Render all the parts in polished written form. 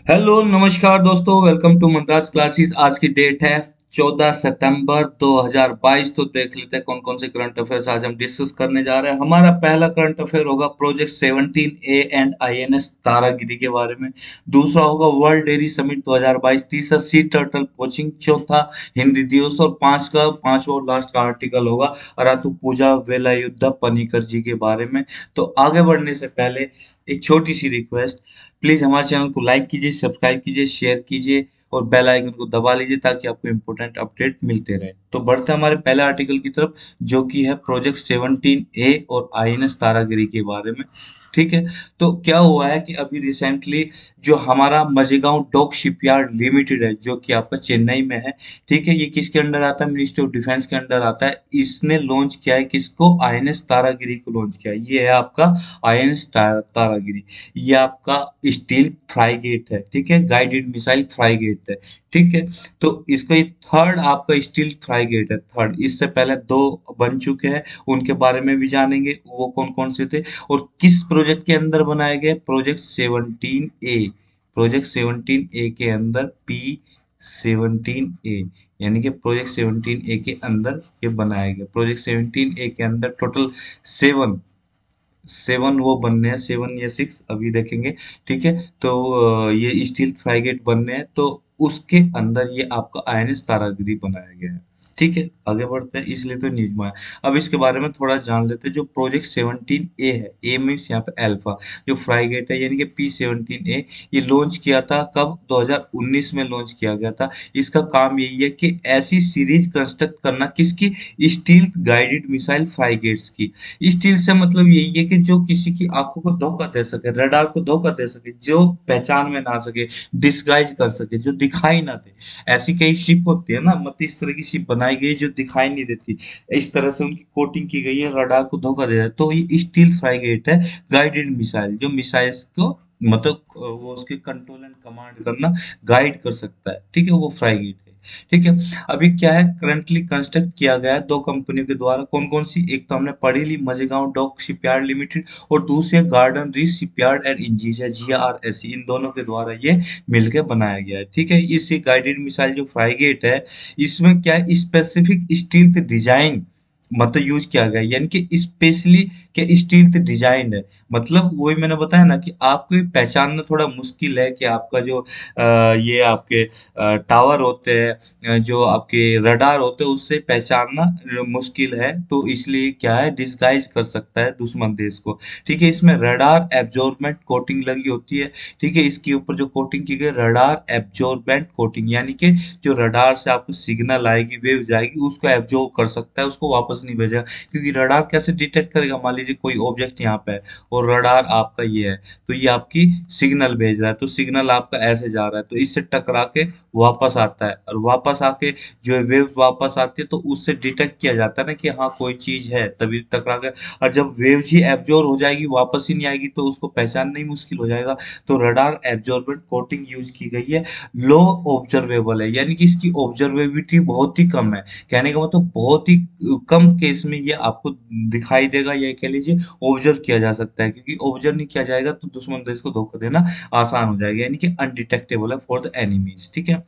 Hello नमस्कार दोस्तों, welcome to Manraj classes. आज की डेट है 14 सितंबर 2022। तो देख लेते हैं कौन कौन से करंट अफेयर्स आज हम डिस्कस करने जा रहे हैं। हमारा पहला करंट अफेयर होगा project 17 A and INS Taragiri के बारे में। दूसरा होगा वर्ल्ड डेयरी समिट 2022। तीसरा सी टर्टल कोचिंग। चौथा हिंदी दिवस। और पांचवा और लास्ट का आर्टिकल होगा अरातु पूजा वेलायुद्ध पनिकर जी के बारे में। तो आगे बढ़ने से पहले एक छोटी सी रिक्वेस्ट, प्लीज हमारे चैनल को लाइक कीजिए, सब्सक्राइब कीजिए, शेयर कीजिए और बेल आइकन को दबा लीजिए ताकि आपको इम्पोर्टेंट अपडेट मिलते रहे। तो बढ़ते हैं हमारे पहले आर्टिकल की तरफ, जो कि है प्रोजेक्ट 17 ए और आईएनएस तारागिरी के बारे में। ठीक है। तो क्या हुआ है कि अभी रिसेंटली जो हमारा मझगांव डॉक शिपयार्ड लिमिटेड है, जो कि आपका चेन्नई में है। ठीक है। ये किसके अंडर आता है? मिनिस्ट्री ऑफ डिफेंस के अंडर आता है। इसने लॉन्च किया है किसको? आईएनएस तारागिरी को लॉन्च किया है। ये है आपका आईएनएस तारागिरी। ये आपका स्टील फ्राइगेट है। ठीक है। गाइडेड मिसाइल फ्राइगेट है। ठीक है। तो इसका ये थर्ड आपका स्टील फ्राइगेट है, थर्ड। इससे पहले दो बन चुके हैं, उनके बारे में भी जानेंगे वो कौन कौन से थे और किस प्रोजेक्ट के अंदर बनाए गए। प्रोजेक्ट 17 ए। प्रोजेक्ट 17 ए के अंदर P-17A, यानी कि प्रोजेक्ट 17 ए के अंदर ये बनाया गया। प्रोजेक्ट 17 ए के अंदर टोटल सेवन सेवन वो बनने हैं, सेवन या सिक्स अभी देखेंगे। ठीक है। तो ये स्टील फ्राइगेट बनने हैं, तो उसके अंदर ये आपका आईएनएस तारागिरी बनाया गया है। ठीक है। आगे बढ़ते हैं, इसलिए तो न्यूज में आया। अब इसके बारे में थोड़ा जान लेते हैं। जो प्रोजेक्ट 17 ए है, ए मीन्स यहाँ पे अल्फा, जो फ्राइगेट है यानी कि P-17A, ये लॉन्च किया था कब? 2019 में लॉन्च किया गया था। इसका काम यही है कि ऐसी सीरीज कंस्ट्रक्ट करना, किसकी? स्टील गाइडेड मिसाइल फ्राइगेट्स की। स्टील से मतलब यही है कि जो किसी की आंखों को धोखा दे सके, रडार को धोखा दे सके, जो पहचान में ना सके, डिस्गाइज कर सके, जो दिखाई ना दे। ऐसी कई शिप होती है ना, मतलब इस तरह की शिप बनाई गई है जो दिखाई नहीं देती। इस तरह से उनकी कोटिंग की गई है, रडार को धोखा दे रहा है। तो ये स्टील फ्राइगेट है, गाइडेड मिसाइल, जो मिसाइल्स को मतलब वो उसके कंट्रोल एंड कमांड करना, गाइड कर सकता है। ठीक है। वो फ्राइगेट है। ठीक है। अभी क्या है, करंटली कंस्ट्रक्ट किया गया है दो कंपनियों के द्वारा। कौन कौन सी? एक तो हमने पढ़ी ली, मझगांव डॉक शिपयार्ड लिमिटेड, और दूसरी है गार्डन रीच शिपयार्ड एंड इंजीज है, GRSE। इन दोनों के द्वारा ये मिलकर बनाया गया है। ठीक है। इस गाइडेड मिसाइल जो फ्राइगेट है, इसमें क्या है, स्पेसिफिक स्टील डिजाइन मतलब यूज किया गया है, यानी कि स्पेशली क्या स्टील से डिजाइन है। मतलब वही मैंने बताया ना कि आपको ये पहचानना थोड़ा मुश्किल है कि आपका जो ये आपके टावर होते हैं, जो आपके रडार होते हैं, उससे पहचानना मुश्किल है। तो इसलिए क्या है, डिस्गाइज कर सकता है दुश्मन देश को। ठीक है। इसमें रडार एब्जॉर्बेंट कोटिंग लगी होती है। ठीक है। इसके ऊपर जो कोटिंग की गई, रडार एब्जॉर्बेंट कोटिंग, यानी कि जो रडार से आपको सिग्नल आएगी, वेव जाएगी, उसको एब्जॉर्ब कर सकता है, उसको वापस नहीं भेजेगा। क्योंकि रडार कैसे डिटेक्ट करेगा? मान लीजिए कोई ऑब्जेक्ट यहाँ पे है और रडार आपका ये है, तो ये आपकी सिग्नल भेज रहा है, तो सिग्नल आपका ऐसे जा रहा है, तो इससे टकरा के वापस आता है, और वापस आके जो है वेव वापस आती है, तो उससे डिटेक्ट किया जाता है ना कि हाँ कोई चीज है, तभी टकरा के। और जब वेव ही एब्जॉर्ब हो जाएगी, वापस ही नहीं आएगी, तो उसको पहचानना ही मुश्किल हो जाएगा। तो रडार एब्जॉर्बेंट कोटिंग यूज की गई है। लो ऑब्जर्वेबल है, यानी कि इसकी ऑब्जर्वेबिलिटी बहुत ही कम है। कहने का मतलब बहुत ही कम केस में ये आपको दिखाई देगा, या कह लीजिए ऑब्जर्व किया जा सकता है। क्योंकि ऑब्जर्व नहीं किया जाएगा तो दुश्मन देश को धोखा देना आसान हो जाएगा, यानी कि अनडिटेक्टेबल है फॉर द एनिमीज। ठीक है।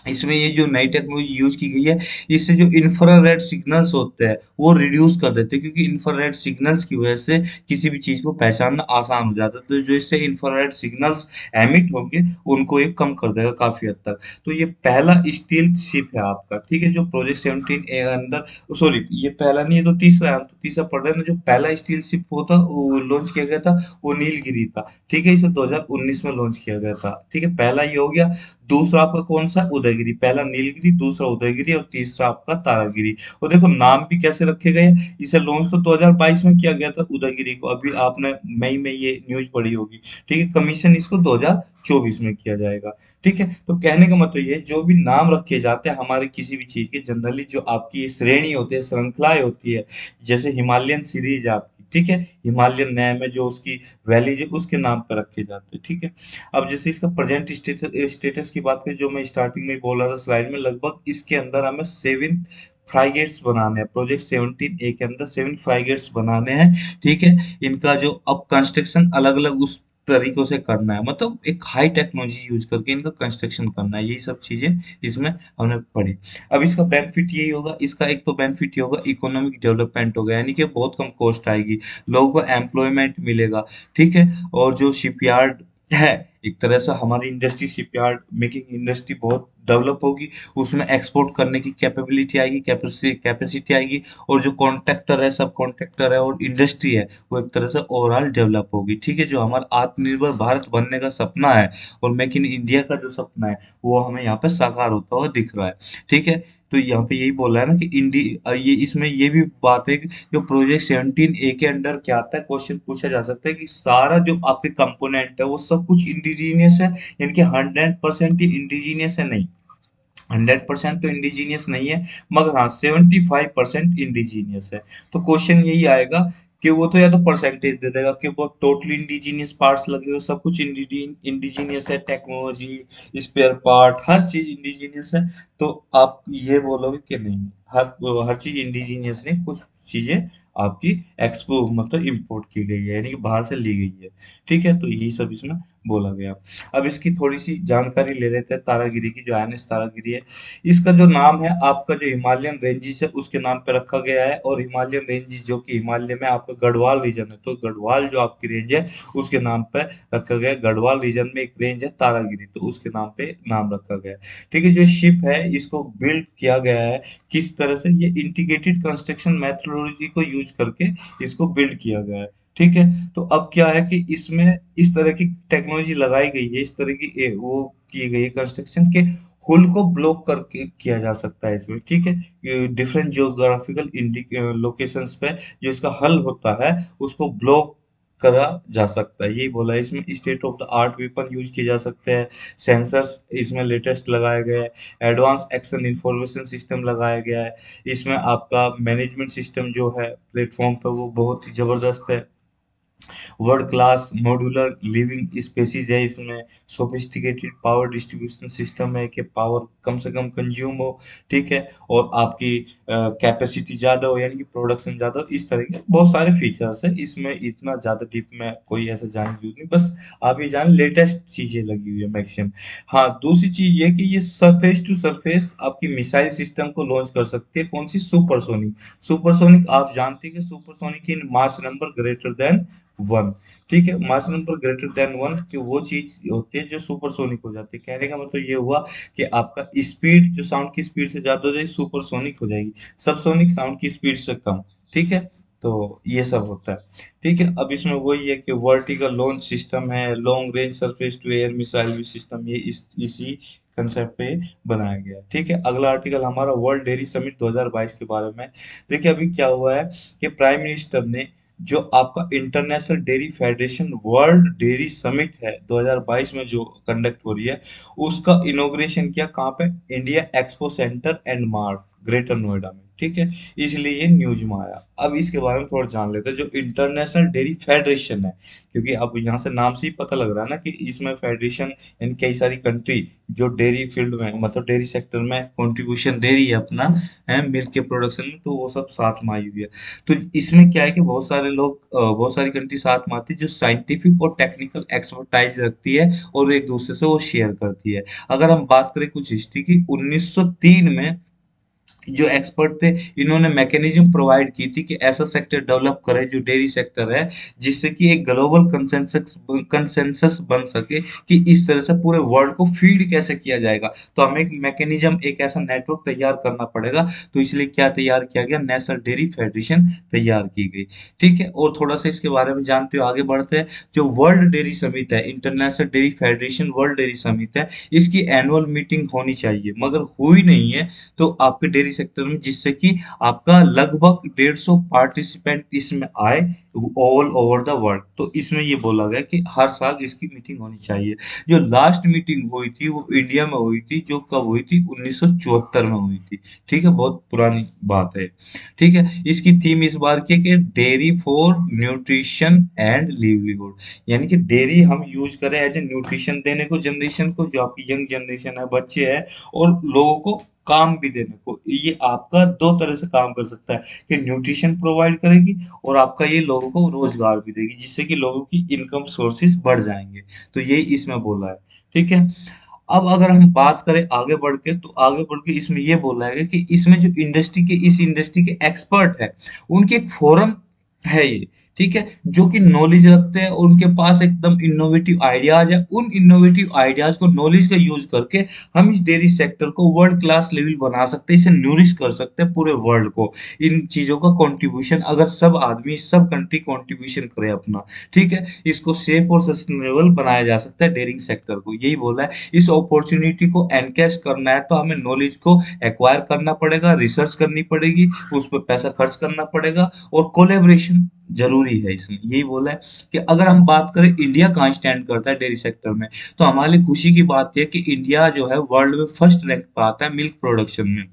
इसमें ये जो नई टेक्नोलॉजी यूज की गई है, इससे जो इंफ्रारेड सिग्नल्स होते हैं वो रिड्यूस कर देते हैं। क्योंकि इंफ्रारेड सिग्नल्स की वजह से किसी भी चीज को पहचानना आसान हो जाता है। तो जो इससे इंफ्रारेड सिग्नल्स एमिट होंगे, उनको ये कम कर देगा काफी हद तक। तो ये पहला स्टील शिप है आपका। ठीक है। जो प्रोजेक्ट 17 ए अंदर, सॉरी ये पहला नहीं है तो तीसरा है, हम तो तीसरा पढ़ रहे हैं ना। जो पहला स्टील शिप होता वो लॉन्च किया गया था, वो नीलगिरी था। ठीक है। इसे 2019 में लॉन्च किया गया था। ठीक है। पहला ये हो गया। दूसरा आपका कौन सा? उदयगिरी। पहला नीलगिरी, दूसरा उदयगिरी, और तीसरा आपका तारागिरी। और देखो नाम भी कैसे रखे गए हैं। इसे लॉन्च तो 2022 में किया गया था उदयगिरी को, अभी आपने मई में ये न्यूज पढ़ी होगी। ठीक है। कमीशन इसको 2024 में किया जाएगा। ठीक है। तो कहने का मतलब ये है, जो भी नाम रखे जाते हैं हमारे किसी भी चीज के, जनरली जो आपकी ये श्रेणी होती है, श्रृंखलाएं होती है, जैसे हिमालयन सीरीज आपकी। ठीक है। हिमालयन नेम है जो उसकी वैली है, उसके नाम पर रखे जाते हैं। ठीक है। अब जैसे इसका प्रेजेंट स्टेटस की बात करें, जो मैं स्टार्टिंग में बोल रहा था स्लाइड में, लगभग इसके अंदर हमें 7 फ्राइगेट्स बनाने हैं। प्रोजेक्ट 17 ए के अंदर 7 फ्राइगेट्स बनाने हैं। ठीक है। इनका जो अब कंस्ट्रक्शन अलग अलग उस तरीकों से करना है, मतलब एक हाई टेक्नोलॉजी यूज करके इनका कंस्ट्रक्शन करना है, यही सब चीजें इसमें हमने पढ़ी। अब इसका बेनिफिट यही होगा, इसका एक तो बेनिफिट ये होगा इकोनॉमिक डेवलपमेंट होगा, यानी कि बहुत कम कॉस्ट आएगी, लोगों को एम्प्लॉयमेंट मिलेगा, ठीक है। और जो शिपयार्ड है, एक तरह से हमारी इंडस्ट्री, शिपयार्ड मेकिंग इंडस्ट्री बहुत डेवलप होगी, उसमें एक्सपोर्ट करने की कैपेबिलिटी आएगी, कैपेसिटी आएगी। और जो कॉन्ट्रैक्टर है, सब कॉन्ट्रैक्टर है और इंडस्ट्री है, वो एक तरह से ओवरऑल डेवलप होगी, ठीक है। जो हमारा आत्मनिर्भर भारत बनने का सपना है और मेक इन इंडिया का जो सपना है, वो हमें यहाँ पे साकार होता हुआ दिख रहा है, ठीक है। तो यहाँ पे यही बोला है ना कि ये इसमें ये भी बात है कि जो प्रोजेक्ट 17A के अंडर क्या आता है, क्वेश्चन पूछा जा सकता है कि सारा जो आपके कंपोनेंट है वो सब कुछ इंडिजीनियस है, यानी कि 100% ही इंडिजीनियस है नहीं, 100% तो इंडिजीनियस नहीं है, मगर हाँ 75% इंडिजीनियस है। तो क्वेश्चन यही आएगा कि वो तो या तो परसेंटेज दे देगा कि वो टोटली इंडिजीनियस पार्ट्स लगे हुए, सब कुछ इंडिजीनियस है, टेक्नोलॉजी, स्पेयर पार्ट, हर चीज इंडिजीनियस है। तो आप ये बोलोगे कि नहीं, हर चीज इंडिजीनियस नहीं, कुछ चीजें आपकी एक्सपो मतलब इंपोर्ट की गई है, यानी कि बाहर से ली गई है, ठीक है। तो यही सब इसमें बोला गया। अब इसकी थोड़ी सी जानकारी ले लेते हैं तारागिरी की, जो आयनिस तारागिरी है। इसका जो नाम है, आपका जो हिमालयन रेंजेस है उसके नाम पे रखा गया है, और हिमालयन रेंजेस जो कि हिमालय में आपका गढ़वाल रीजन है, तो गढ़वाल जो आपकी रेंज है उसके नाम पे रखा गया है। गढ़वाल रीजन में एक रेंज है तारागिरी, तो उसके नाम पे नाम रखा गया है, ठीक है। जो शिप है इसको बिल्ड किया गया है किस तरह से, ये इंटीग्रेटेड कंस्ट्रक्शन मेथोडोलॉजी को यूज करके इसको बिल्ड किया गया है, ठीक है। तो अब क्या है कि इसमें इस तरह की टेक्नोलॉजी लगाई गई है, इस तरह की वो की गई है कंस्ट्रक्शन के, हुल को ब्लॉक करके किया जा सकता है इसमें, ठीक है। डिफरेंट जियोग्राफिकल लोकेशंस पे जो इसका हल होता है उसको ब्लॉक करा जा सकता है, यही बोला है इसमें। State of the art weapon use किए जा सकते हैं, सेंसर्स इसमें लेटेस्ट लगाए गए हैं, एडवांस एक्शन इंफॉर्मेशन सिस्टम लगाया गया है, इसमें आपका मैनेजमेंट सिस्टम जो है प्लेटफॉर्म पे वो बहुत ही जबरदस्त है, world class modular living species है इसमें, सोफिस्टिकेटेड पावर डिस्ट्रीब्यूशन सिस्टम है कि पावर कम से कम कंज्यूम हो, ठीक है। और आपकी कैपेसिटी ज़्यादा हो, यानी कि प्रोडक्शन ज़्यादा हो, इस तरह के बहुत सारे फीचर्स है इसमें। इतना ज़्यादा डीप में कोई ऐसा जानने की जरूरत नहीं, बस आप ये जान लेटेस्ट चीज़ें लगी हुई है मैक्सिमम। हाँ, दूसरी चीज़ ये कि ये सरफेस टू सरफेस आपकी मिसाइल सिस्टम को लॉन्च कर सकती है, कौन सी, सुपरसोनिक। सुपरसोनिक आप जानते हैं कि supersonic in Mach number greater than one, ठीक है। Mach number greater than one की वो चीज होती है जो सुपरसोनिक हो जाती है, कहने का मतलब ये हुआ कि आपका स्पीड जो साउंड की स्पीड से ज्यादा हो जाएगी सुपरसोनिक हो जाएगी, सबसोनिक साउंड की स्पीड से कम, ठीक है। तो ये सब होता है, ठीक है। अब इसमें वही है कि वर्टिकल लॉन्च सिस्टम है, long range surface to air missile भी सिस्टम, ये इसी कंसेप्ट पे बनाया गया है, ठीक है। अगला आर्टिकल हमारा वर्ल्ड डेयरी समिट 2022 के बारे में। देखिए अभी क्या हुआ है कि प्राइम मिनिस्टर ने जो आपका international dairy federation world dairy summit है 2022 में जो कंडक्ट हो रही है, उसका इनॉग्रेशन किया कहाँ पे, India expo centre and mart, greater Noida में, ठीक है। इसलिए ये न्यूज में आया। अब इसके बारे में थोड़ा जान लेते हैं, जो इंटरनेशनल डेयरी फेडरेशन है, क्योंकि अब यहाँ से नाम से ही पता लग रहा है ना कि इसमें फेडरेशन इन कई सारी कंट्री जो डेयरी फील्ड में मतलब डेयरी सेक्टर में कंट्रीब्यूशन दे रही है अपना, है मिल्क के प्रोडक्शन में, तो वो सब साथ में आई हुई है। तो इसमें क्या है कि बहुत सारे लोग बहुत सारी कंट्री साथ में आती है जो साइंटिफिक और टेक्निकल एक्सपर्टाइज रखती है, और एक दूसरे से वो शेयर करती है। अगर हम बात करें कुछ हिस्ट्री की, 1903 में जो एक्सपर्ट थे, इन्होंने मैकेनिज्म प्रोवाइड की थी कि ऐसा सेक्टर डेवलप करे जो डेयरी सेक्टर है, जिससे कि एक ग्लोबल कंसेंसस बन सके कि इस तरह से पूरे वर्ल्ड को फीड कैसे किया जाएगा। तो हमें एक मैकेनिज्म, एक ऐसा नेटवर्क तैयार करना पड़ेगा, तो इसलिए क्या तैयार किया गया, नेशनल डेयरी फेडरेशन तैयार की गई, ठीक है। और थोड़ा सा इसके बारे में जानते हो आगे बढ़ते हैं। जो वर्ल्ड डेयरी समिट है, international dairy federation world dairy summit है, इसकी एनुअल मीटिंग होनी चाहिए मगर हुई नहीं है, तो आपके डेयरी सेक्टर में, जिससे कि आपका लगभग 150 पार्टिसिपेंट इसमें आए ऑल ओवर द वर्ल्ड। तो इसमें ये बोला गया कि हर साल इसकी मीटिंग होनी चाहिए। जो लास्ट मीटिंग हुई थी वो इंडिया में हुई थी, जो कब हुई थी, 1974 में हुई थी, ठीक है, बहुत पुरानी बात है, ठीक है। इसकी थीम इस बार की है कि dairy for nutrition and livelihood, यानी कि डेयरी हम यूज करें एज ए न्यूट्रिशन देने को जनरेशन को, जो आपकी यंग जनरेशन है, बच्चे हैं, और लोगों को काम भी देने को। ये आपका दो तरह से काम कर सकता है कि न्यूट्रिशन प्रोवाइड करेगी और आपका ये लोगों को रोजगार भी देगी, जिससे कि लोगों की इनकम सोर्सेज बढ़ जाएंगे। तो यही इसमें बोला है। ठीक है। अब अगर हम बात करें आगे बढ़ के, तो आगे बढ़ के इसमें ये बोला है कि इसमें जो इंडस्ट्री के, इस इंडस्ट्री के एक्सपर्ट है, उनकी एक फोरम है ये। ठीक है। जो कि नॉलेज रखते हैं और उनके पास एकदम इनोवेटिव आइडियाज है। उन इनोवेटिव आइडियाज को, नॉलेज का यूज करके हम इस डेयरी सेक्टर को वर्ल्ड क्लास लेवल बना सकते हैं, इसे न्यूरिश कर सकते हैं पूरे वर्ल्ड को। इन चीजों का कंट्रीब्यूशन अगर सब आदमी, सब कंट्री कंट्रीब्यूशन करे अपना, ठीक है, इसको सेफ और सस्टेनेबल बनाया जा सकता है डेयरिंग सेक्टर को। यही बोला है। इस अपॉर्चुनिटी को एनकैश करना है तो हमें नॉलेज को एक्वायर करना पड़ेगा, रिसर्च करनी पड़ेगी, उस पर पैसा खर्च करना पड़ेगा, और कोलेब्रेशन जरूरी है इसमें। यही बोला है कि अगर हम बात करें इंडिया कहाँ स्टैंड करता है डेयरी सेक्टर में, तो हमारे लिए खुशी की बात यह है कि इंडिया जो है वर्ल्ड में फर्स्ट रैंक पर आता है मिल्क प्रोडक्शन में।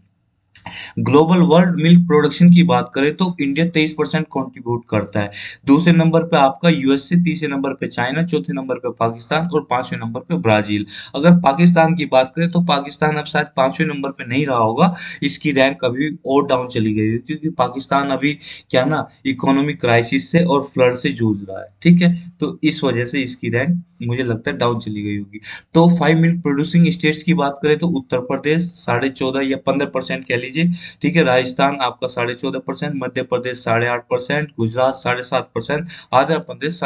ग्लोबल वर्ल्ड मिल्क प्रोडक्शन की बात करें तो इंडिया 23% कंट्रीब्यूट करता है। दूसरे नंबर पे आपका यूएसए, तीसरे नंबर पे चाइना, चौथे नंबर पे पाकिस्तान और पांचवें नंबर पे ब्राजील। अगर पाकिस्तान की बात करें तो पाकिस्तान अब शायद पांचवें नंबर पे नहीं रहा होगा, इसकी रैंक अभी और डाउन चली गई है, क्योंकि पाकिस्तान अभी क्या ना, इकोनॉमिक क्राइसिस से और फ्लड से जूझ रहा है। ठीक है। तो इस वजह से इसकी रैंक मुझे लगता है डाउन चली गई होगी। टॉप 5 मिल्क प्रोड्यूसिंग स्टेट्स की बात करें तो उत्तर प्रदेश 14.5 या 15% कह लीजिए। ठीक है। राजस्थान आपका 14.5%, मध्य प्रदेश 8.5%, गुजरात 7.5%, आंध्र प्रदेश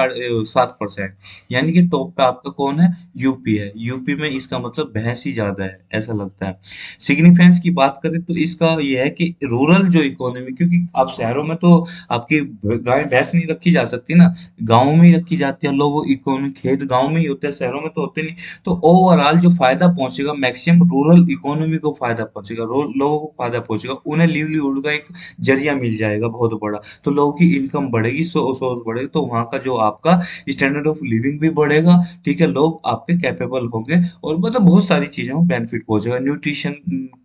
7%। यानी कि टॉप पे आपका कौन है? यूपी है। यूपी में इसका मतलब भैंस ही ज्यादा है, ऐसा लगता है। सिग्निफिकेंस की बात करें तो इसका ये है कि रूरल जो इकोनॉमी, क्योंकि आप शहरों में तो आपकी गाय भैंस नहीं रखी जा सकती ना, गाँव में ही रखी जाती है। लोगों इकोनॉमी, खेत गाँव में ही होते हैं, शहरों में तो होते नहीं। तो ओवरऑल जो फायदा पहुंचेगा मैक्सिमम रूरल इकोनॉमी को फायदा पहुंचेगा, लोगों को फायदा पहुंचेगा, उन्हें लिवलीहुड का एक जरिया मिल जाएगा बहुत बड़ा। तो लोगों की इनकम बढ़ेगी, सोर्स बढ़ेगी, तो वहां का जो आपका स्टैंडर्ड ऑफ लिविंग भी बढ़ेगा। ठीक है। लोग आपके कैपेबल होंगे और मतलब बहुत सारी चीजों में बेनिफिट पहुंचेगा। न्यूट्रिशन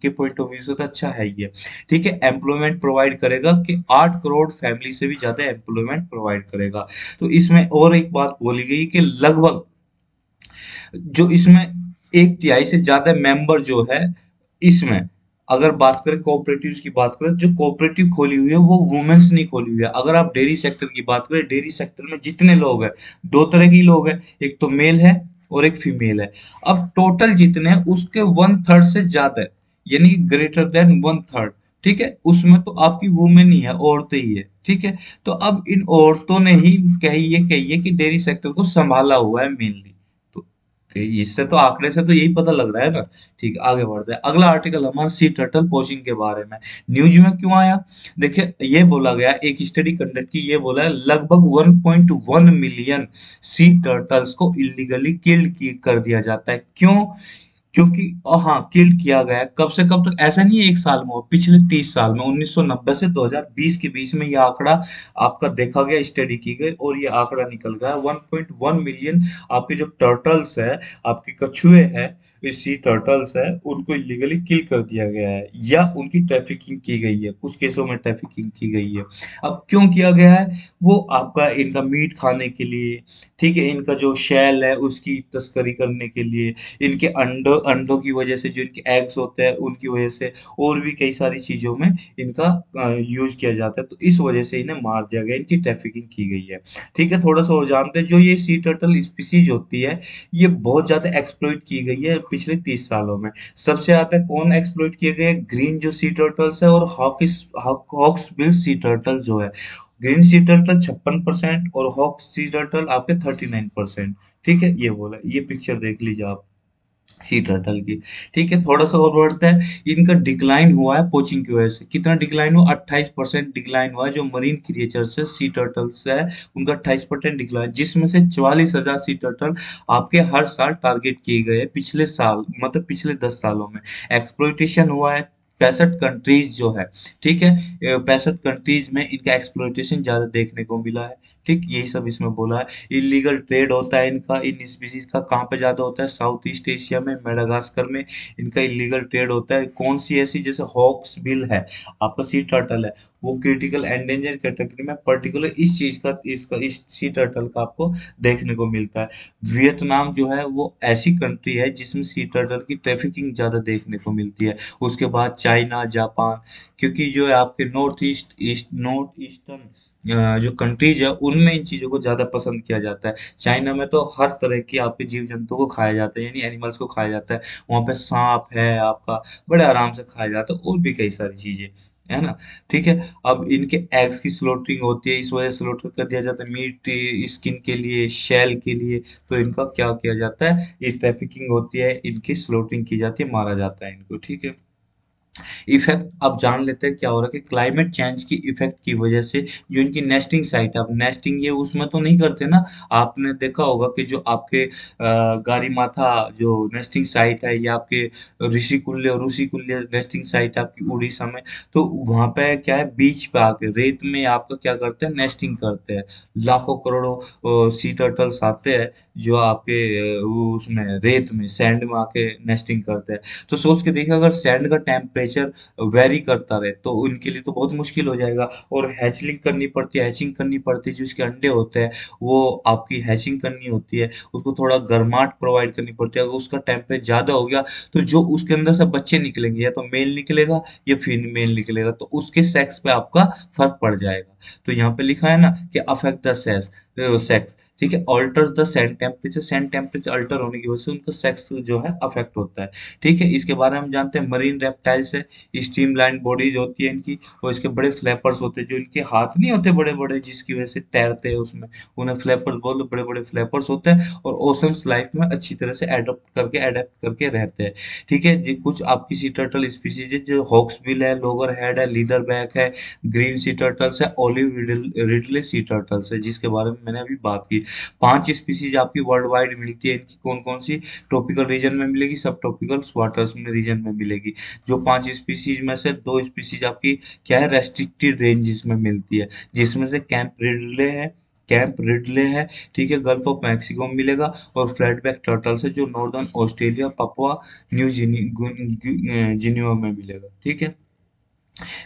के पॉइंट ऑफ व्यू से तो अच्छा है ये। ठीक है। एम्प्लॉयमेंट प्रोवाइड करेगा कि 8 करोड़ फैमिली से भी ज्यादा एम्प्लॉयमेंट प्रोवाइड करेगा। तो इसमें और एक बात बोली गई कि लगभग जो इसमें एक तिहाई से ज्यादा मेंबर जो है इसमें, अगर बात करें कोऑपरेटिव की बात करें, जो कोऑपरेटिव खोली हुई है वो वुमेन्स नहीं खोली हुई है। अगर आप डेयरी सेक्टर की बात करें, डेयरी सेक्टर में जितने लोग हैं, दो तरह के लोग हैं, एक तो मेल है और एक फीमेल है। अब टोटल जितने हैं उसके 1/3 से ज्यादा है, यानी ग्रेटर देन 1/3। ठीक है। उसमें तो आपकी वुमेन ही है, औरतें ही है। ठीक है। तो अब इन औरतों ने ही कहिए कि डेयरी सेक्टर को संभाला हुआ है मेनली। तो इससे तो आंकड़े से तो यही पता लग रहा है ना। ठीक है। आगे बढ़ते हैं। अगला आर्टिकल हमारा सी टर्टल पोचिंग के बारे में। न्यूज में क्यों आया? देखिए, ये बोला गया, एक स्टडी कंडक्ट की, ये बोला है लगभग 1.1 मिलियन सी टर्टल्स को इलीगली कर दिया जाता है। क्यों? क्योंकि हाँ, किल्ड किया गया है। कब से कब तक? ऐसा नहीं है एक साल में हुआ, पिछले 30 साल में, 1990 से 2020 के बीच में ये आंकड़ा आपका देखा गया, स्टडी की गई और ये आंकड़ा निकल गया 1.1 मिलियन। आपके जो टर्टल्स है, आपके कछुए हैं, सी टर्टल्स है, उनको इलीगली किल कर दिया गया है या उनकी ट्रैफिकिंग की गई है। कुछ केसों में ट्रैफिकिंग की गई है। अब क्यों किया गया है? वो आपका इनका मीट खाने के लिए, ठीक है, इनका जो शेल है उसकी तस्करी करने के लिए, इनके अंडों अंडों की वजह से, जो इनके एग्स होते हैं उनकी वजह से, और भी कई सारी चीजों में इनका यूज किया जाता है। तो इस वजह से इन्हें मार दिया गया, इनकी ट्रैफिकिंग की गई है। ठीक है। थोड़ा सा और जानते हैं, जो ये सी टर्टल स्पीसीज होती है, ये बहुत ज्यादा एक्सप्लॉइट की गई है पिछले 30 सालों में। सबसे ज्यादा कौन एक्सप्लॉइट किए गए? ग्रीन जो सी टर्टल्स है और हॉक्स बिल सी टर्टल जो है। ग्रीन सी टर्टल 56% और हॉक सी टर्टल आपके 39%। ठीक है। ये बोला, ये पिक्चर देख लीजिए आप सी टर्टल की। ठीक है। थोड़ा सा और बढ़ता है, इनका डिक्लाइन हुआ है पोचिंग की वजह से। कितना डिक्लाइन हुआ? 28% डिक्लाइन हुआ है। जो मरीन क्रिएचर्स है, सी टर्टल्स है, उनका 28% डिक्लाइन, जिसमें से 44,000 सी टर्टल आपके हर साल टारगेट किए गए हैं पिछले साल, मतलब पिछले 10 सालों में। एक्सप्लोइटेशन हुआ है 65 कंट्रीज जो है, ठीक है, 65 कंट्रीज में इनका एक्सप्लोइटेशन ज्यादा देखने को मिला है। ठीक, यही सब इसमें बोला है। इलीगल ट्रेड होता है इनका, इन स्पीसीज का कहाँ पे ज्यादा होता है, साउथ ईस्ट एशिया में, मेडागास्कर में इनका इलीगल ट्रेड होता है। कौन सी ऐसी, जैसे हॉक्स बिल है, आपका सी टर्टल है, वो क्रिटिकल एंडेंजर कैटेगरी में पर्टिकुलर इस चीज का, इसका, इस सी टर्टल का आपको देखने को मिलता है। वियतनाम जो है वो ऐसी कंट्री है जिसमें सी टर्टल की ट्रैफिकिंग ज्यादा देखने को मिलती है। उसके बाद चाइना, जापान, क्योंकि जो है आपके नॉर्थ ईस्टर्न जो कंट्रीज है उनमें इन चीजों को ज्यादा पसंद किया जाता है। चाइना में तो हर तरह की आपके जीव जंतु को खाया जाता है, यानी एनिमल्स को खाया जाता है। वहां पे सांप है आपका, बड़े आराम से खाया जाता है, और भी कई सारी चीजें, है ना। ठीक है। अब इनके एग्स की स्लॉटरिंग होती है, इस वजह से स्लॉटर कर दिया जाता है मीट, स्किन के लिए, शेल के लिए। तो इनका क्या किया जाता है, ये ट्रैफिकिंग होती है, इनकी स्लॉटरिंग की जाती है, मारा जाता है इनको। ठीक है। इफेक्ट अब जान लेते हैं क्या हो रहा है, कि क्लाइमेट चेंज की इफेक्ट की वजह से जो इनकी नेस्टिंग साइट है, अब नेस्टिंग ये उसमें तो नहीं करते ना। आपने देखा होगा कि जो आपके गारी माथा जो नेस्टिंग साइट है, या आपके ऋषिकुल्य नेस्टिंग साइट है आपकी उड़ीसा में, तो वहां पे क्या है, बीच पे आके रेत में आपका क्या करते हैं, नेस्टिंग करते हैं। लाखों करोड़ों सी टर्टल्स आते हैं जो आपके वो उसमें रेत में, सैंड में आके नेस्टिंग करते हैं। तो सोच के देखिए, अगर सैंड का टेम्परेचर वेरी करता रहे तो उनके लिए तो बहुत मुश्किल हो जाएगा। और हैचलिंग करनी पड़ती है, हैचिंग करनी पड़ती है, जो उसके अंडे होते हैं वो आपकी हैचिंग करनी होती है, उसको थोड़ा गर्माहट प्रोवाइड करनी पड़ती है। अगर उसका टेम्परेचर ज्यादा हो गया तो जो उसके अंदर से बच्चे निकलेंगे, या तो मेल निकलेगा या फीमेल निकलेगा, तो उसके सेक्स पे आपका फर्क पड़ जाएगा। तो यहाँ पे लिखा है ना कि अफेक्ट द सेक्स, ठीक है, alter the send temperature alter होने की वजह से उनका सेक्स जो है अफेक्ट होता है। ठीक है। इसके बारे में हम जानते हैं, मरीन रेप्टाइल्स है, स्ट्रीमलाइन बॉडीज होती है इनकी, और इसके बड़े फ्लैपर्स होते हैं, जो इनके हाथ नहीं होते बड़े बड़े जिसकी वजह से तैरते हैं उसमें, उन्हें फ्लैपर्स बोलते, बड़े बड़े फ्लैपर्स होते हैं, और ओशंस लाइफ में अच्छी तरह से अडेप्ट करके रहते हैं। ठीक है जी। कुछ आपकी सी टर्टल स्पीसीज है, जो हॉक्सबिल है, लोगर हेड है, लीदर बैक है, ग्रीन सी टर्टल्स है, ऑलिव रिडले सी टर्टल्स है, जिसके बारे में मैंने अभी बात की। 5 स्पीसीज आपकी वर्ल्ड वाइड मिलती है इनकी। कौन कौन सी, ट्रॉपिकल रीजन में मिलेगी, सब ट्रॉपिकल वाटर्स में रीजन में मिलेगी। जो 5 स्पीसीज में से 2 स्पीसीज आपकी क्या है, रेस्ट्रिक्टेड रेंजेस में मिलती है, जिसमें से कैंप रिडले है, ठीक है, गल्फ ऑफ मैक्सिको में मिलेगा। और फ्लैट बैक टर्टल्स है, जो नॉर्दर्न ऑस्ट्रेलिया, पपुआ न्यू गिनियो में मिलेगा। ठीक है।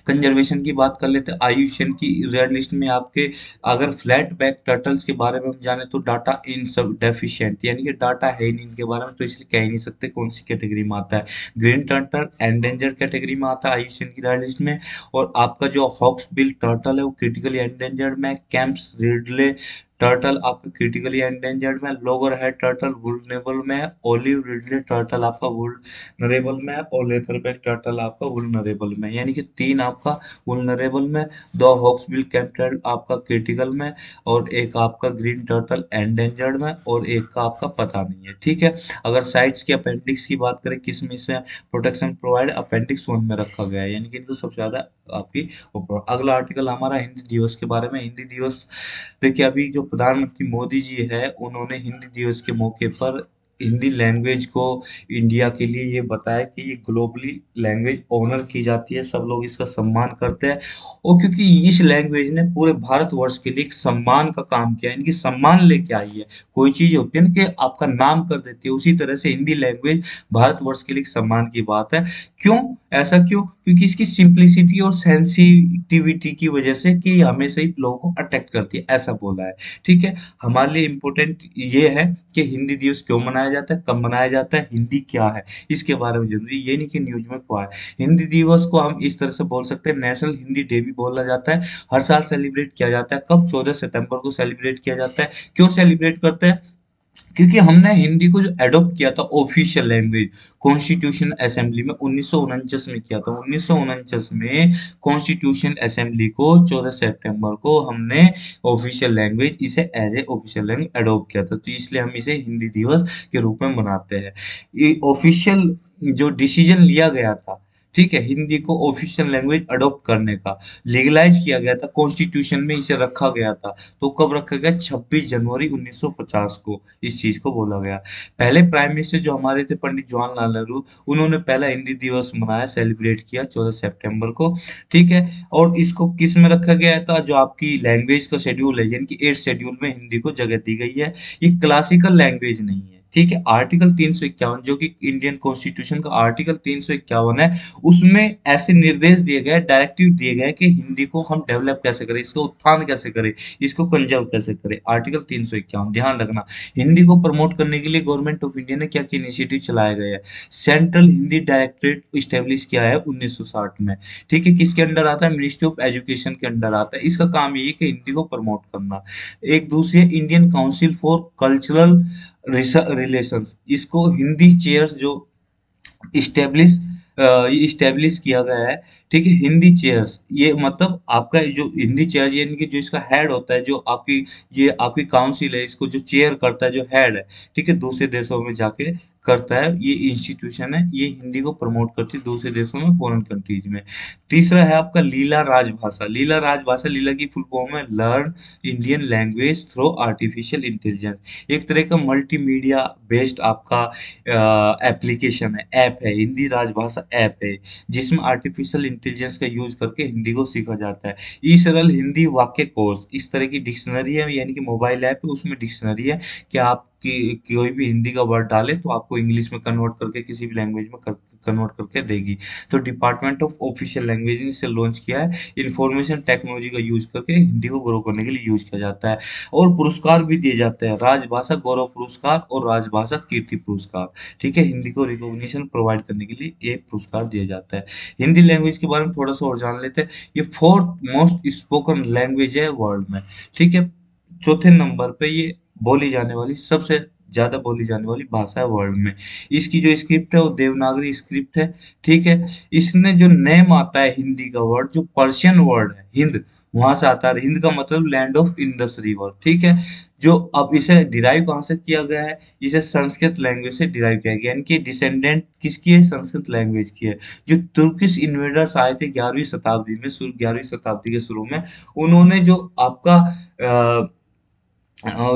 कंजर्वेशन की बात कर लेते हैं। आईयूसीएन की रेड लिस्ट में आपके, अगर फ्लैट बैक टर्टल्स के बारे में हम जाने तो डाटा इन सब डेफिशिएंट, यानी कि डाटा है ही नहीं इनके बारे में, तो इसलिए कह ही नहीं सकते कौन सी कैटेगरी में आता है। ग्रीन टर्टल एंडेंजर्ड कैटेगरी में आता है आईयूसीएन की रेड लिस्ट में। और आपका जो हॉक्स बिल टर्टल है वो क्रिटिकली एंडेंजर्ड में, कैंप्स रिडले टर्टल आपका क्रिटिकली एंडेंजर्ड में, लोअर हेड टर्टल वुल्नरेबल में है, ओलिव रिडले टर्टल आपका वुल्नरेबल में है, और लेथरबैक टर्टल आपका वुल्नरेबल में, यानी कि 3 आपका वुल्नरेबल में, 2 हॉक्सबिल कैप्टल आपका क्रिटिकल में, और एक आपका ग्रीन टर्टल एंडेंजर्ड में, और एक का आपका पता नहीं है। ठीक है। अगर साइट्स की अपेंडिक्स की बात करें, किस में इसमें प्रोटेक्शन प्रोवाइड, अपेंडिक्स 1 में रखा गया है, यानी कि इनको सबसे ज्यादा आपकी ऊपर। अगला आर्टिकल हमारा हिंदी दिवस के बारे में। हिंदी दिवस देखिए, अभी जो प्रधानमंत्री मोदी जी है उन्होंने हिंदी दिवस के मौके पर हिंदी लैंग्वेज को इंडिया के लिए ये बताया कि ये ग्लोबली लैंग्वेज ऑनर की जाती है, सब लोग इसका सम्मान करते हैं। और क्योंकि इस लैंग्वेज ने पूरे भारतवर्ष के लिए एक सम्मान का काम किया है, इनकी सम्मान लेके आई है। कोई चीज होती है ना कि आपका नाम कर देती है, उसी तरह से हिंदी लैंग्वेज भारतवर्ष के लिए एक सम्मान की बात है। क्यों, ऐसा क्यों, क्योंकि इसकी सिंप्लिसिटी और सेंसिटिविटी की वजह से, कि हमेशा ही लोगों को अट्रैक्ट करती है, ऐसा बोला है। ठीक है। हमारे लिए इम्पोर्टेंट ये है कि हिंदी दिवस क्यों मनाया जाता है, कब मनाया जाता है, हिंदी क्या है, इसके बारे में जरूरी, ये नहीं कि न्यूज में क्या है। हिंदी दिवस को हम इस तरह से बोल सकते हैं, नेशनल हिंदी डे भी बोला जाता है। हर साल सेलिब्रेट किया जाता है, कब, 14 सितंबर को सेलिब्रेट किया जाता है। क्यों सेलिब्रेट करते हैं, क्योंकि हमने हिंदी को जो एडॉप्ट किया था ऑफिशियल लैंग्वेज कॉन्स्टिट्यूशन असेंबली में 1949 में किया था। 1949 में कॉन्स्टिट्यूशन असेंबली को 14 सितंबर को हमने ऑफिशियल लैंग्वेज, इसे as a official language adopt किया था, तो इसलिए हम इसे हिंदी दिवस के रूप में मनाते हैं। ये ऑफिशियल जो डिसीजन लिया गया था, ठीक है, हिंदी को ऑफिशियल लैंग्वेज अडॉप्ट करने का लीगलाइज किया गया था, कॉन्स्टिट्यूशन में इसे रखा गया था। तो कब रखा गया? 26 जनवरी 1950 को इस चीज को बोला गया। पहले प्राइम मिनिस्टर जो हमारे थे पंडित जवाहरलाल नेहरू, उन्होंने पहला हिंदी दिवस मनाया, सेलिब्रेट किया 14 सितंबर को। ठीक है, और इसको किस में रखा गया था? जो आपकी लैंग्वेज का शेड्यूल है, यानी कि 8 शेड्यूल में हिंदी को जगह दी गई है। ये क्लासिकल लैंग्वेज नहीं है। ठीक है, आर्टिकल 351 जो कि इंडियन कॉन्स्टिट्यूशन का आर्टिकल 351 है, उसमें ऐसे निर्देश दिए गए, डायरेक्टिव दिए गए कि हिंदी को हम डेवलप कैसे करें, इसका उत्थान कैसे करें, इसको कंजर्व कैसे करें। आर्टिकल 351 ध्यान रखना। हिंदी को प्रमोट करने के लिए गवर्नमेंट ऑफ इंडिया ने क्या क्या इनिशिएटिव चलाए गए हैं? सेंट्रल हिंदी डायरेक्टरेट स्टेब्लिश किया है 1960 में। ठीक है, किसके अंडर आता है? मिनिस्ट्री ऑफ एजुकेशन के अंडर आता है। इसका काम ये है कि हिंदी को प्रमोट करना। एक दूसरी है Indian council for cultural relations, इसको हिंदी चेयर्स जो इस्टेब्लिश ये इस्टेब्लिश किया गया है। ठीक है, हिंदी चेयर्स, ये मतलब आपका जो हिंदी चेयर्स, यानी कि जो इसका हेड होता है, जो आपकी ये आपकी काउंसिल है, इसको जो चेयर करता है, जो हेड है, ठीक है, दूसरे देशों में जाके करता है, ये इंस्टीट्यूशन है, ये हिंदी को प्रमोट करती है दूसरे देशों में, फॉरेन कंट्रीज में। तीसरा है आपका लीला राजभाषा। लीला राजभाषा, लीला की फुल फॉर्म है learn Indian language through artificial intelligence. एक तरह का मल्टीमीडिया बेस्ड आपका एप्लीकेशन है, ऐप है, हिंदी राजभाषा ऐप है, जिसमें आर्टिफिशियल इंटेलिजेंस का यूज करके हिंदी को सीखा जाता है। ई सरल हिंदी वाक्य कोश, इस तरह की डिक्शनरी है, यानी कि मोबाइल ऐप है, उसमें डिक्शनरी है कि आप कोई भी हिंदी का वर्ड डाले तो आपको इंग्लिश में कन्वर्ट करके किसी भी लैंग्वेज में कन्वर्ट करके देगी। तो डिपार्टमेंट ऑफ ऑफिशियल लैंग्वेज ने इसे लॉन्च किया है। इंफॉर्मेशन टेक्नोलॉजी का यूज करके हिंदी को ग्रो करने के लिए यूज किया जाता है। और पुरस्कार भी दिए जाते हैं, राजभाषा गौरव पुरस्कार और राजभाषा कीर्ति पुरस्कार। ठीक है, हिंदी को रिकॉग्निशन प्रोवाइड करने के लिए ये पुरस्कार दिया जाता है। हिंदी लैंग्वेज के बारे में थोड़ा सा और जान लेते हैं। ये फोर्थ मोस्ट स्पोकन लैंग्वेज है वर्ल्ड में। ठीक है, चौथे नंबर पे ये बोली जाने वाली, सबसे ज्यादा बोली जाने वाली भाषा है वर्ल्ड में। इसकी जो स्क्रिप्ट है वो देवनागरी स्क्रिप्ट है। ठीक है, इसने जो नेम आता है हिंदी का वर्ड, जो पर्शियन वर्ड है हिंद, वहां से आता है। हिंद का मतलब लैंड ऑफ इंडस रिवर। ठीक है, जो अब इसे डिराइव कहाँ से किया गया है? इसे संस्कृत लैंग्वेज से डिराइव किया गया, यानी कि डिसेंडेंट किसकी है? संस्कृत लैंग्वेज की है। जो तुर्किश इन्वेडर्स आए थे 11वीं शताब्दी में, 11वीं शताब्दी के शुरू में, उन्होंने जो आपका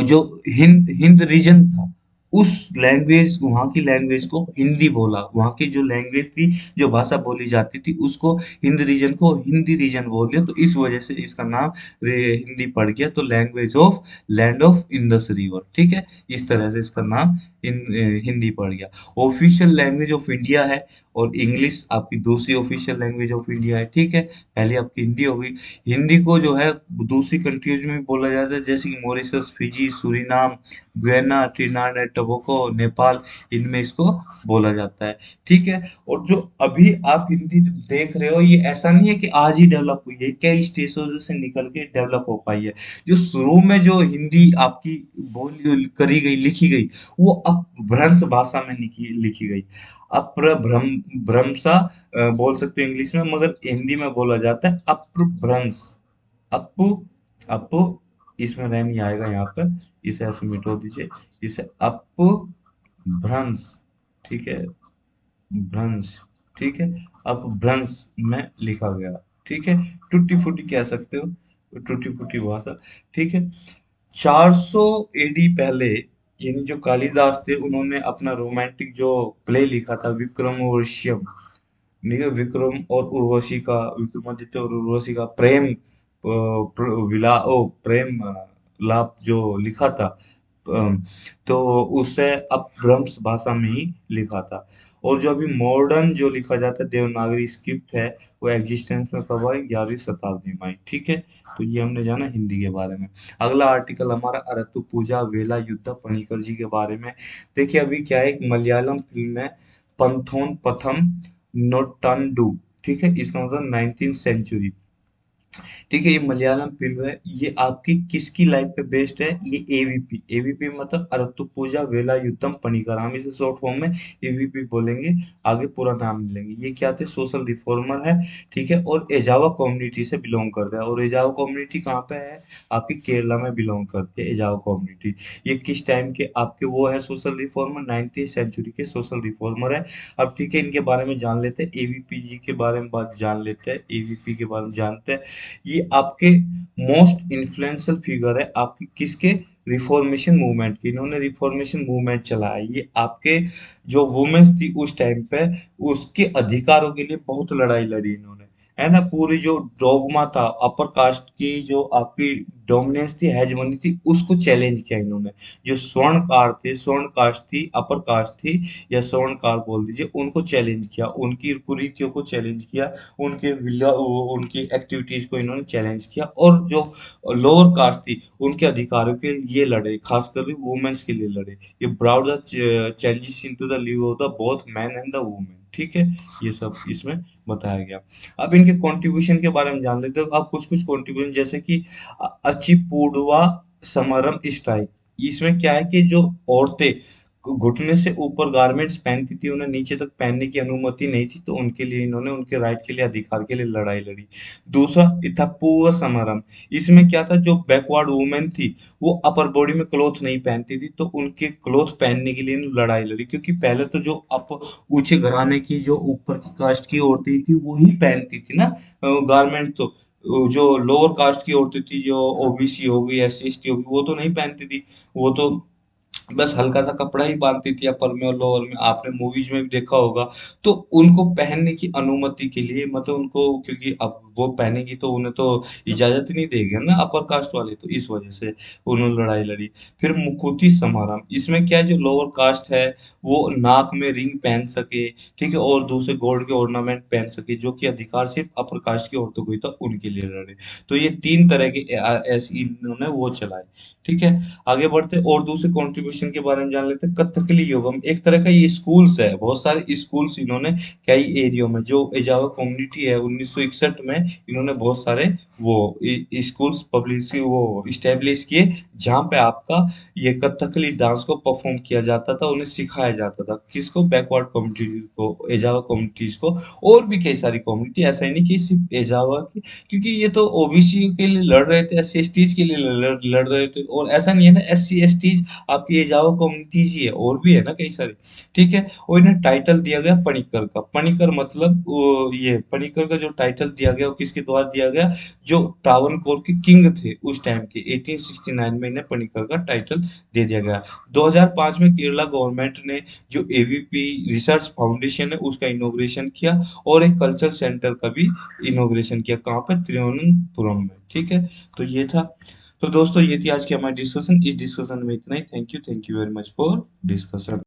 जो हिंद हिंद रीजन था, उस लैंग्वेज, वहाँ की लैंग्वेज को हिंदी बोला। वहाँ की जो लैंग्वेज थी, जो भाषा बोली जाती थी, उसको हिंद रीजन को हिंदी रीजन बोल दिया, तो इस वजह से इसका नाम हिंदी पड़ गया। तो language of land of Indus river. ठीक है, इस तरह से इसका नाम हिंदी पड़ गया। ऑफिशियल लैंग्वेज ऑफ इंडिया है, और इंग्लिश आपकी दूसरी ऑफिशियल लैंग्वेज ऑफ इंडिया है। ठीक है, पहले आपकी हिंदी हो गई। हिंदी को जो है दूसरी कंट्रीज में भी बोला जाता है, जैसे कि Mauritius, Fiji, Suriname, Guyana, Trinidad and Tobago, Nepal, इनमें इसको बोला जाता है। ठीक है, और जो अभी आप हिंदी देख रहे हो, ये ऐसा नहीं है कि आज ही डेवलप हुई है, कई स्टेशनों से निकल के डेवलप हो पाई है। जो शुरू में जो हिंदी आपकी बोली करी गई, लिखी गई, वो अपभ्रंश भाषा में लिखी गई। भ्रमसा बोल सकते हो इंग्लिश में, मगर हिंदी में बोला जाता है अपभ्रंश। अपू अपू, इसमें रह नहीं आएगा यहाँ पर, इसे ऐसे मिटो दीजिए, इसे अपभ्रंश। ठीक है, भ्रंश। ठीक है, अपभ्रंश में लिखा गया। ठीक है, टूटी फूटी कह सकते हो, टूटी फूटी भाषा। ठीक है, 400 एडी पहले, यानी जो कालिदास थे, उन्होंने अपना रोमांटिक जो प्ले लिखा था, विक्रमोर्वशीयम। ठीक है, विक्रम और उर्वशी का, विक्रमादित्य और उर्वशी का प्रेम प्रेम लाप जो लिखा था, तो उसे अपभ्रंश भाषा में ही लिखा था। और जो अभी मॉडर्न जो लिखा जाता है देवनागरी स्क्रिप्ट है, वो एग्जिस्टेंस में कब आई? 11वीं शताब्दी में आई। ठीक है, तो ये हमने जाना हिंदी के बारे में। अगला आर्टिकल हमारा अरतु पूजा वेला युद्ध पणिकर जी के बारे में। देखिए, अभी क्या है, एक मलयालम फिल्म है, पंथोन पथम नोटंडू। ठीक है, इसका मतलब 19th सेंचुरी। ठीक है, ये मलयालम फिल्म है। ये आपकी किसकी लाइफ पे बेस्ड है? ये एवीपी, एवीपी मतलब अरत्तुपूजा वेलायुद्धम पनिकर, हम इसे शॉर्ट फॉर्म में एवीपी बोलेंगे, आगे पूरा नाम नहीं लेंगे। ये क्या थे? सोशल रिफॉर्मर है, ठीक है, और एजावा कम्युनिटी से बिलोंग करता है। और एजावा कम्युनिटी कहाँ पे है? आपकी केरला में बिलोंग करती है एजावा कम्युनिटी। ये किस टाइम के आपके वो है सोशल रिफॉर्मर? 19th सेंचुरी के सोशल रिफॉर्मर है। अब ठीक है, इनके बारे में जान लेते हैं, एवीपी जी के बारे में बात जान लेते हैं, एवीपी के बारे में जानते हैं। ये आपके मोस्ट इन्फ्लुएंशियल फिगर है आपकी किसके? रिफॉर्मेशन मूवमेंट की। इन्होंने रिफॉर्मेशन मूवमेंट चलाया। ये आपके जो वुमेन्स थी उस टाइम पे, उसके अधिकारों के लिए बहुत लड़ाई लड़ी इन्होंने, है ना। पूरी जो डोगमा था अपर कास्ट की, जो आपकी डोमिनेंस थी, हेजमनी थी, उसको चैलेंज किया इन्होंने। जो स्वर्णकार थे, स्वर्ण कास्ट थी, अपर कास्ट थी, या स्वर्णकार बोल दीजिए, उनको चैलेंज किया, उनकी कुरीतियों को चैलेंज किया, उनकी एक्टिविटीज को इन्होंने चैलेंज किया। और जो लोअर कास्ट थी उनके अधिकारों के लिए लड़े, खासकर वुमेन्स के लिए लड़े। ये brought the changes into the live of the both man and the women, ठीक है। ये सब इसमें बताया गया। अब इनके कंट्रीब्यूशन के बारे में जान लेते हो। अब कुछ कुछ कंट्रीब्यूशन जैसे कि अचिपूडवा समरम स्ट्राइक। इसमें क्या है कि जो औरतें घुटने से ऊपर गारमेंट्स पहनती थी, उन्हें नीचे तक पहनने की अनुमति नहीं थी, तो उनके लिए इन्होंने उनके राइट के लिए, अधिकार के लिए लड़ाई लड़ी। दूसरा इथापुआ समरम। इसमें क्या था? जो बैकवर्ड वुमेन थी, वो अपर बॉडी में क्लॉथ नहीं पहनती थी, तो उनके क्लॉथ पहनने के लिए इन्होंने लड़ाई लड़ी। क्योंकि पहले तो जो अप ऊंचे घराने की, जो ऊपर की कास्ट की औरतें थी, वो ही पहनती थी ना गारमेंट। तो जो लोअर कास्ट की औरतें थी, जो ओबीसी हो गई, एससी एसटी हो गई, वो तो नहीं पहनती थी। वो तो बस हल्का सा कपड़ा ही बांधती थी अपर में और लोअर में, आपने मूवीज में भी देखा होगा। तो उनको पहनने की अनुमति के लिए, मतलब उनको, क्योंकि अब वो पहनेगी तो उन्हें तो इजाजत ही नहीं देगा ना अपर कास्ट वाले, तो इस वजह से उन्होंने लड़ाई लड़ी। फिर मुकुति समारंभ। इसमें क्या है? जो लोअर कास्ट है वो नाक में रिंग पहन सके, ठीक है, और दूसरे गोल्ड के ऑर्नामेंट पहन सके, जो कि अधिकार सिर्फ अपर कास्ट की औरतों को ही था, उनके लिए लड़े। तो ये तीन तरह के ऐसे इन्होंने वो चलाए, ठीक है। आगे बढ़ते और दूसरे कंट्रीब्यूशन के बारे में जान लेते हैं। कथकली योगम एक तरह का ये स्कूल्स है, बहुत सारे स्कूल्स इन्होंने कई एरियो में, जो एजावा कम्युनिटी है 1961 में, इन्होंने बहुत सारे वो स्कूल्स पब्लिश वो इस्टेब्लिश किए, जहाँ पे आपका ये कथकली डांस को परफॉर्म किया जाता था, उन्हें सिखाया जाता था। किसको? बैकवर्ड कम्युनिटीज को, एजावा कम्युनिटीज को। और भी कई सारी कम्युनिटी, ऐसा ही नहीं कि सिर्फ एजावा की, क्योंकि ये तो ओबीसी के लिए लड़ रहे थे, एससी एसटीज के लिए लड़ रहे थे। और ऐसा नहीं है ना, एससी एसटीज आपकी एजावा कम्युनिटीज ही है, और भी है ना कई सारे, ठीक है। और इन्हें टाइटल दिया गया पणिकर का। पणिकर मतलब ये पणिकर का जो टाइटल दिया गया वो किसके द्वारा दिया गया? जो ट्रावनकोर के किंग थे उस टाइम के, 1869 में इन्हें पणिकर का टाइटल दे दिया गया। 2005 में केरला गवर्नमेंट ने जो एवीपी रिसर्च फाउंडेशन है उसका इनॉग्रेशन किया, और एक कल्चर सेंटर का भी इनॉग्रेशन किया। कहाँ पे? तिरुवनंतपुरम में, ठीक है। तो ये था। तो दोस्तों, ये थी आज की हमारी डिस्कशन। इस डिस्कशन में इतना ही। Thank you very much for discussion.